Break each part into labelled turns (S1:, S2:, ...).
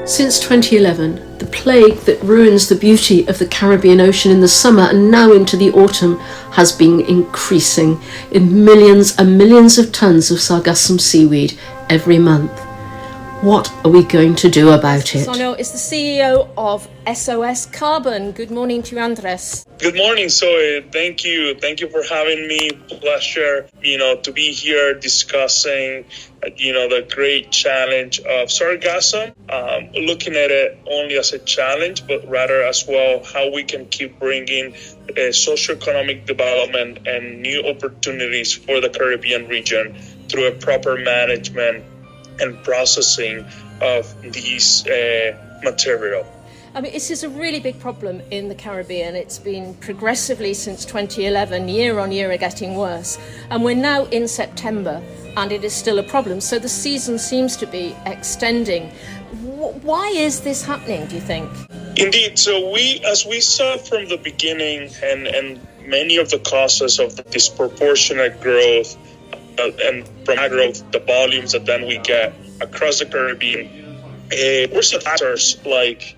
S1: Since 2011, the plague that ruins the beauty of the Caribbean Ocean in the summer and now into the autumn has been increasing in millions and millions of tons of Sargassum seaweed every month. What are we going to do about it?
S2: Bisono is the CEO of SOS Carbon. Good morning to you, Andres.
S3: Good morning, Zoe. Thank you. Thank you for having me. Pleasure, to be here discussing, the great challenge of sargassum. Looking at it only as a challenge, but rather as well how we can keep bringing socioeconomic development and new opportunities for the Caribbean region through a proper management and processing of these material.
S2: I mean, this is a really big problem in the Caribbean. It's been progressively since 2011, year on year, getting worse. And we're now in September, and it is still a problem. So the season seems to be extending. Why is this happening, do you think?
S3: Indeed. So as we saw from the beginning, and many of the causes of the disproportionate growth and from that growth, the volumes that then we get across the Caribbean, we're seeing factors like,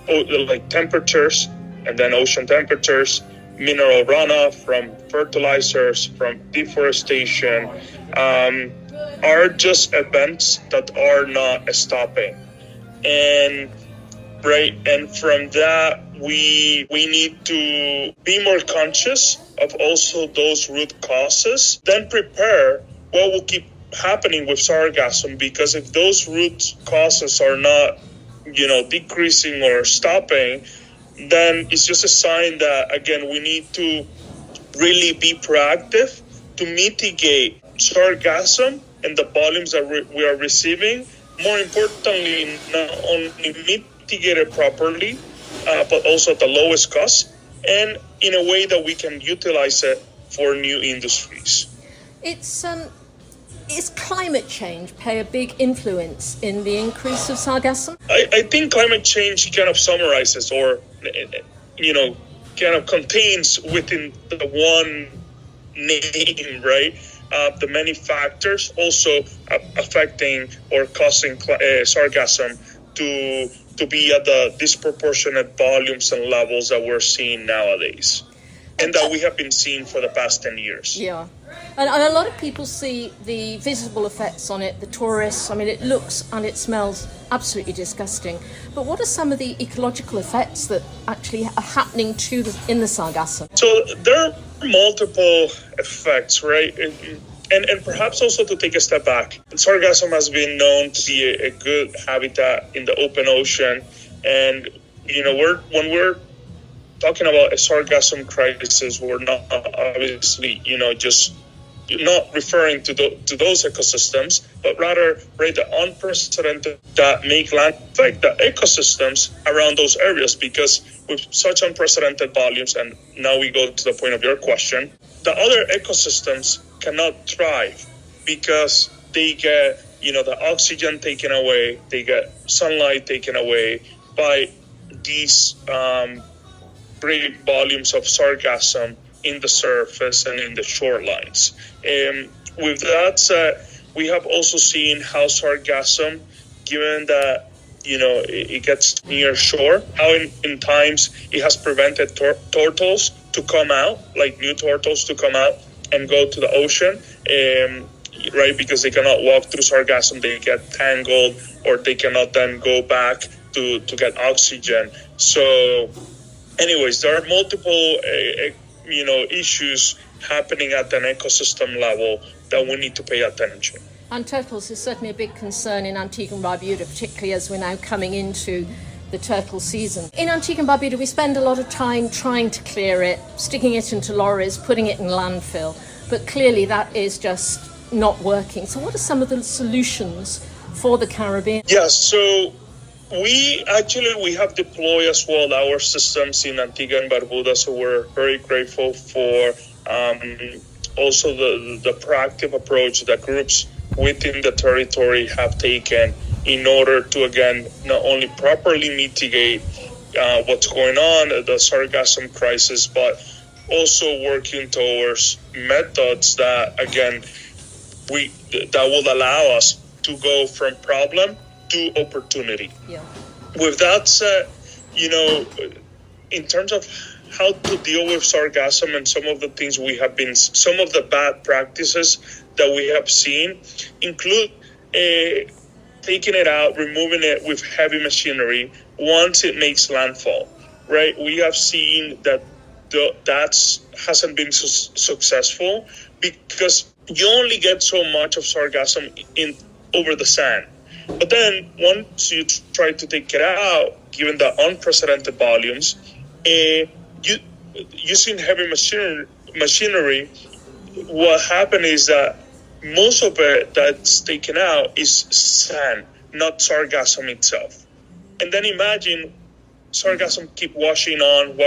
S3: like temperatures and then ocean temperatures, mineral runoff from fertilizers, from deforestation, are just events that are not stopping. And from that, we need to be more conscious of also those root causes, then prepare what will keep happening with sargassum, because if those root causes are not, decreasing or stopping, then it's just a sign that, again, we need to really be proactive to mitigate sargassum and the volumes that we are receiving. More importantly, not only mitigate it properly, but also at the lowest cost and in a way that we can utilize it for new industries.
S2: Is climate change play a big influence in the increase of sargassum?
S3: I think climate change kind of summarizes or, kind of contains within the one name, right? The many factors also affecting or causing sargassum to be at the disproportionate volumes and levels that we're seeing nowadays and that we have been seeing for the past 10 years.
S2: Yeah. And a lot of people see the visible effects on it, the tourists. I mean, it looks and it smells absolutely disgusting. But what are some of the ecological effects that actually are happening in the sargassum?
S3: So there are multiple effects, right? And perhaps also to take a step back, sargassum has been known to be a good habitat in the open ocean. And, when we're talking about a sargassum crisis, we're not obviously, just not referring to those ecosystems, but rather, the unprecedented that make land affect the ecosystems around those areas, because with such unprecedented volumes, and now we go to the point of your question, the other ecosystems cannot thrive because they get, the oxygen taken away, they get sunlight taken away by these great volumes of sargassum in the surface and in the shorelines. With that said, we have also seen how sargassum, given that, it gets near shore, how in times it has prevented turtles to come out, like new turtles to come out and go to the ocean, because they cannot walk through sargassum, they get tangled, or they cannot then go back to get oxygen. So anyways, there are multiple, issues happening at an ecosystem level that we need to pay attention.
S2: And turtles is certainly a big concern in Antigua and Barbuda, particularly as we're now coming into the turtle season. In Antigua and Barbuda, we spend a lot of time trying to clear it, sticking it into lorries, putting it in landfill. But clearly that is just not working. So what are some of the solutions for the Caribbean?
S3: Yes, so we have deployed as well our systems in Antigua and Barbuda, so we're very grateful for also the proactive approach that groups within the territory have taken in order to, again, not only properly mitigate what's going on, the sargassum crisis, but also working towards methods that, again, that will allow us to go from problem to opportunity.
S2: Yeah.
S3: With that said, in terms of how to deal with sargassum and some of the things some of the bad practices that we have seen include taking it out, removing it with heavy machinery once it makes landfall, right? We have seen that that hasn't been successful because you only get so much of sargassum over the sand. But then once you try to take it out, given the unprecedented volumes, using heavy machinery, what happened is that most of it that's taken out is sand, not sargassum itself. And then imagine sargassum keep washing on.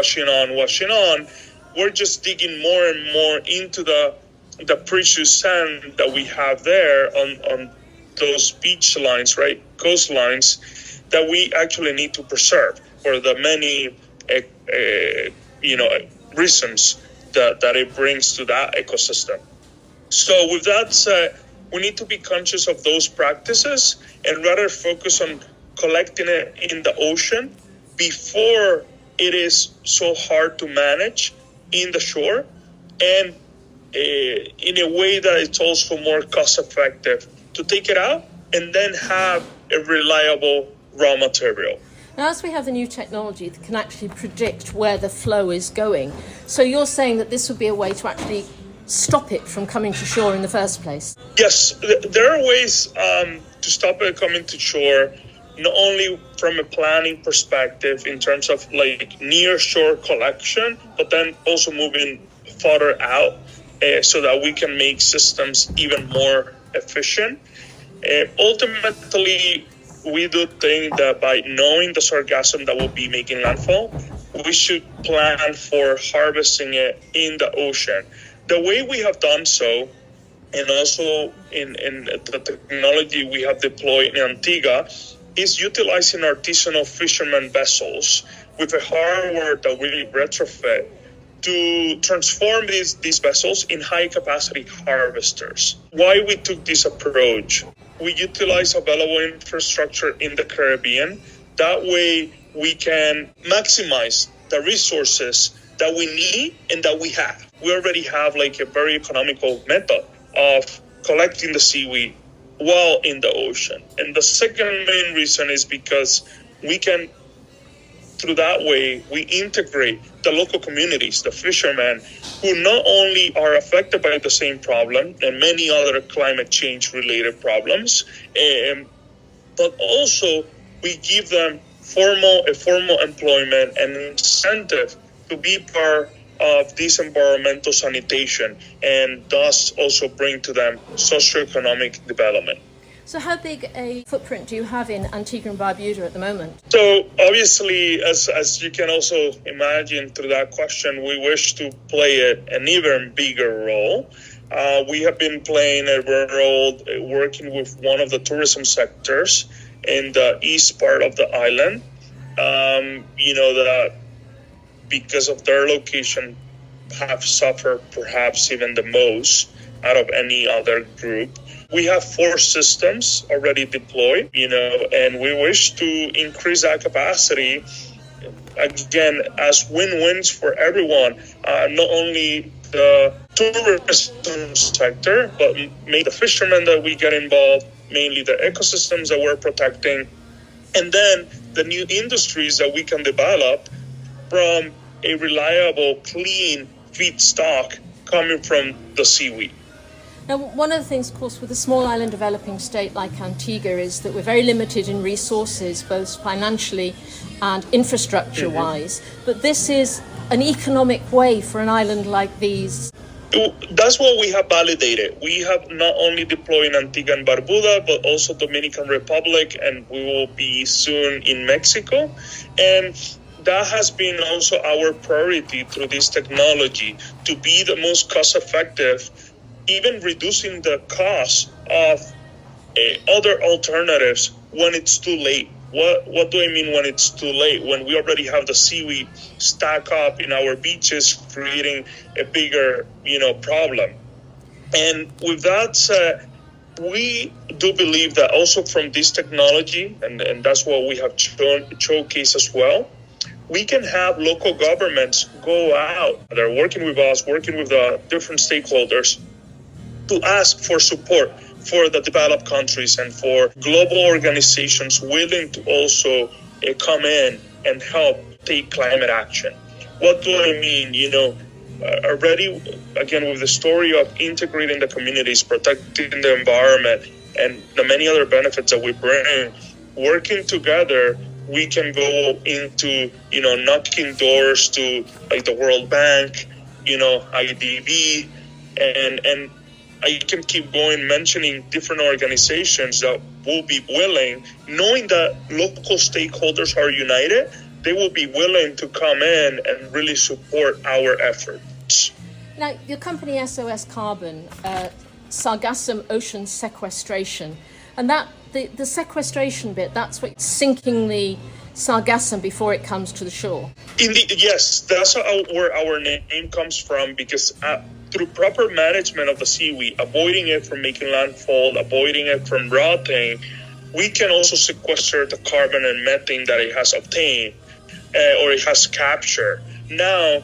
S3: We're just digging more and more into the precious sand that we have there on those beach lines, right, coastlines, that we actually need to preserve for the many reasons that it brings to that ecosystem. So with that said, we need to be conscious of those practices and rather focus on collecting it in the ocean before it is so hard to manage in the shore, and in a way that it's also more cost effective to take it out and then have a reliable raw material.
S2: Now, as we have the new technology that can actually predict where the flow is going, so you're saying that this would be a way to actually stop it from coming to shore in the first place?
S3: Yes, there are ways to stop it coming to shore, not only from a planning perspective in terms of like near shore collection, but then also moving further out so that we can make systems even more efficient. Ultimately, we do think that by knowing the sargassum that will be making landfall, we should plan for harvesting it in the ocean. The way we have done so, and also in the technology we have deployed in Antigua, is utilizing artisanal fishermen vessels with a hardware that we retrofit to transform these vessels in high-capacity harvesters. Why we took this approach? We utilize available infrastructure in the Caribbean. That way we can maximize the resources that we need and that we have. We already have like a very economical method of collecting the seaweed while in the ocean. And the second main reason is because we can, through that way, we integrate the local communities, the fishermen, who not only are affected by the same problem and many other climate change related problems, but also we give them formal employment and incentive to be part of this environmental sanitation, and thus also bring to them socioeconomic development.
S2: So how big a footprint do you have in Antigua and Barbuda at the moment?
S3: So obviously, as you can also imagine through that question, we wish to play an even bigger role. We have been playing a role working with one of the tourism sectors in the east part of the island. That because of their location have suffered perhaps even the most out of any other group. We have 4 systems already deployed, and we wish to increase that capacity, again, as win-wins for everyone, not only the tourism sector, but mainly the fishermen that we get involved, mainly the ecosystems that we're protecting, and then the new industries that we can develop from a reliable, clean feedstock coming from the seaweed.
S2: Now, one of the things, of course, with a small island developing state like Antigua is that we're very limited in resources, both financially and infrastructure-wise. But this is an economic way for an island like these.
S3: That's what we have validated. We have not only deployed in Antigua and Barbuda, but also Dominican Republic, and we will be soon in Mexico. And that has been also our priority through this technology, to be the most cost-effective, even reducing the cost of other alternatives when it's too late. What do I mean when it's too late? When we already have the seaweed stack up in our beaches, creating a bigger, problem. And with that said, we do believe that also from this technology, and that's what we have showcased as well, we can have local governments go out, they're working with us, working with the different stakeholders to ask for support for the developed countries and for global organizations willing to also come in and help take climate action. What do I mean? Already, again, with the story of integrating the communities, protecting the environment, and the many other benefits that we bring, working together, we can go into, knocking doors to like the World Bank, IDB, and I can keep going mentioning different organizations that will be willing, knowing that local stakeholders are united, they will be willing to come in and really support our efforts.
S2: Now, your company SOS Carbon, Sargassum ocean sequestration, and that the sequestration bit, that's what's sinking the sargassum before it comes to the shore.
S3: Indeed, yes, that's where our name comes from, because through proper management of the seaweed, avoiding it from making landfall, avoiding it from rotting, we can also sequester the carbon and methane that it has obtained or it has captured. Now,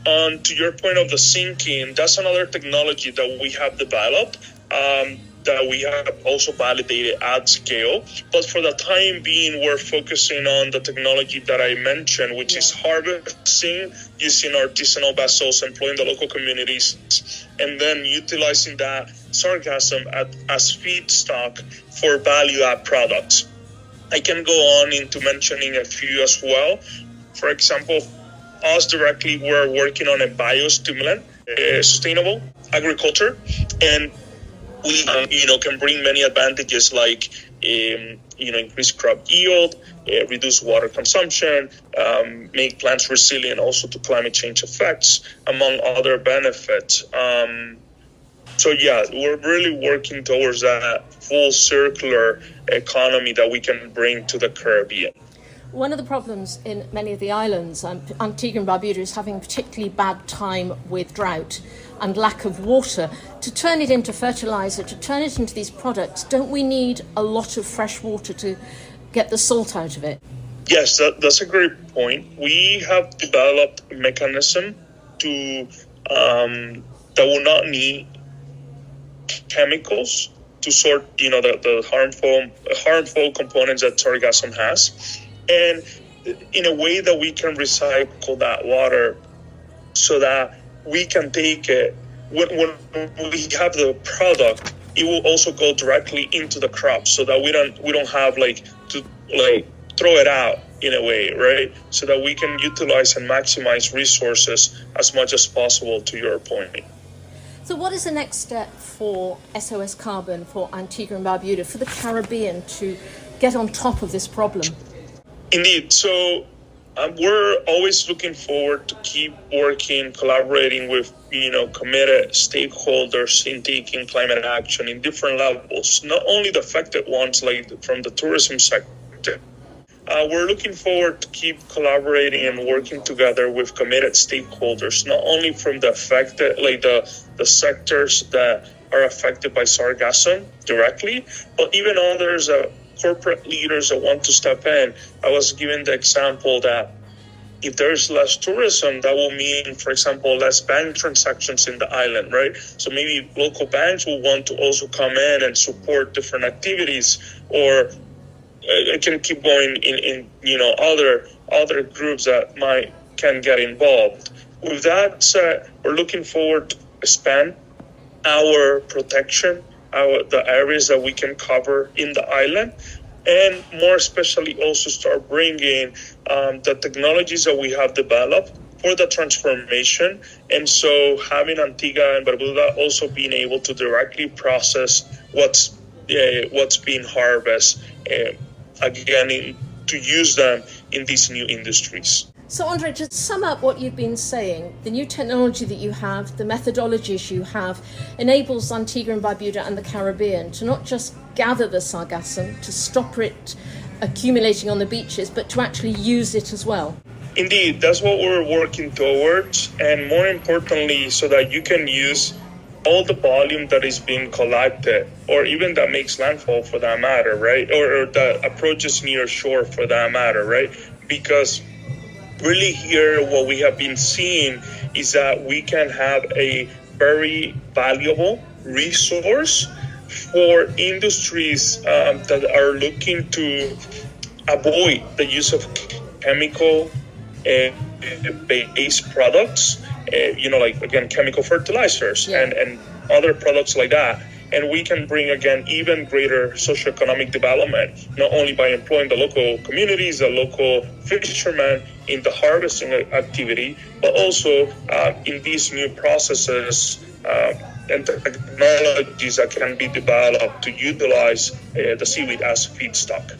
S3: on to your point of the sinking, that's another technology that we have developed, that we have also validated at scale. But for the time being, we're focusing on the technology that I mentioned, which is harvesting using artisanal vessels, employing the local communities, and then utilizing that sargassum as feedstock for value-add products. I can go on into mentioning a few as well. For example, us directly, we're working on a biostimulant, sustainable agriculture, and we can bring many advantages like increase crop yield, reduce water consumption, make plants resilient also to climate change effects, among other benefits. So we're really working towards that full circular economy that we can bring to the Caribbean.
S2: One of the problems in many of the islands, Antigua and Barbuda, is having a particularly bad time with drought and lack of water. To turn it into fertilizer, to turn it into these products, don't we need a lot of fresh water to get the salt out of it?
S3: Yes, that's a great point. We have developed a mechanism to that will not need chemicals to sort, the harmful components that sargassum has, and in a way that we can recycle that water so that we can take it when we have the product. It will also go directly into the crop, so that we don't have to throw it out in a way, right? So that we can utilize and maximize resources as much as possible. To your point.
S2: So, what is the next step for SOS Carbon, for Antigua and Barbuda, for the Caribbean to get on top of this problem?
S3: Indeed. So we're always looking forward to keep working, collaborating with, committed stakeholders in taking climate action in different levels, not only the affected ones like from the tourism sector. We're looking forward to keep collaborating and working together with committed stakeholders, not only from the affected, the sectors that are affected by sargassum directly, but even others corporate leaders that want to step in. I was given the example that if there's less tourism, that will mean, for example, less bank transactions in the island, right? So maybe local banks will want to also come in and support different activities, or I can keep going in other groups that can get involved. With that said, we're looking forward to expand our protection, the areas that we can cover in the island, and more especially also start bringing the technologies that we have developed for the transformation. And so having Antigua and Barbuda also being able to directly process what's being harvested, again, to use them in these new industries.
S2: So, Andre, to sum up what you've been saying, the new technology that you have, the methodologies you have, enables Antigua and Barbuda and the Caribbean to not just gather the sargassum, to stop it accumulating on the beaches, but to actually use it as well.
S3: Indeed, that's what we're working towards, and more importantly, so that you can use all the volume that is being collected, or even that makes landfall for that matter, right? Or that approaches near shore for that matter, right? Because really here, what we have been seeing is that we can have a very valuable resource for industries that are looking to avoid the use of chemical based products, like again, chemical fertilizers and other products like that. And we can bring, again, even greater socioeconomic development, not only by employing the local communities, the local fishermen in the harvesting activity, but also in these new processes and technologies that can be developed to utilize the seaweed as feedstock.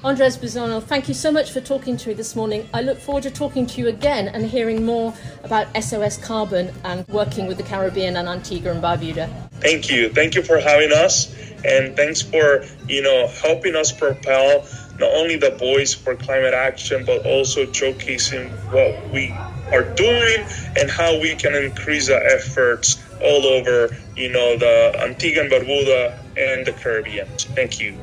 S2: Andres Bisono, thank you so much for talking to me this morning. I look forward to talking to you again and hearing more about SOS Carbon and working with the Caribbean and Antigua and Barbuda.
S3: Thank you. Thank you for having us. And thanks for, helping us propel not only the voice for climate action, but also showcasing what we are doing and how we can increase our efforts all over, the Antigua and Barbuda and the Caribbean. Thank you.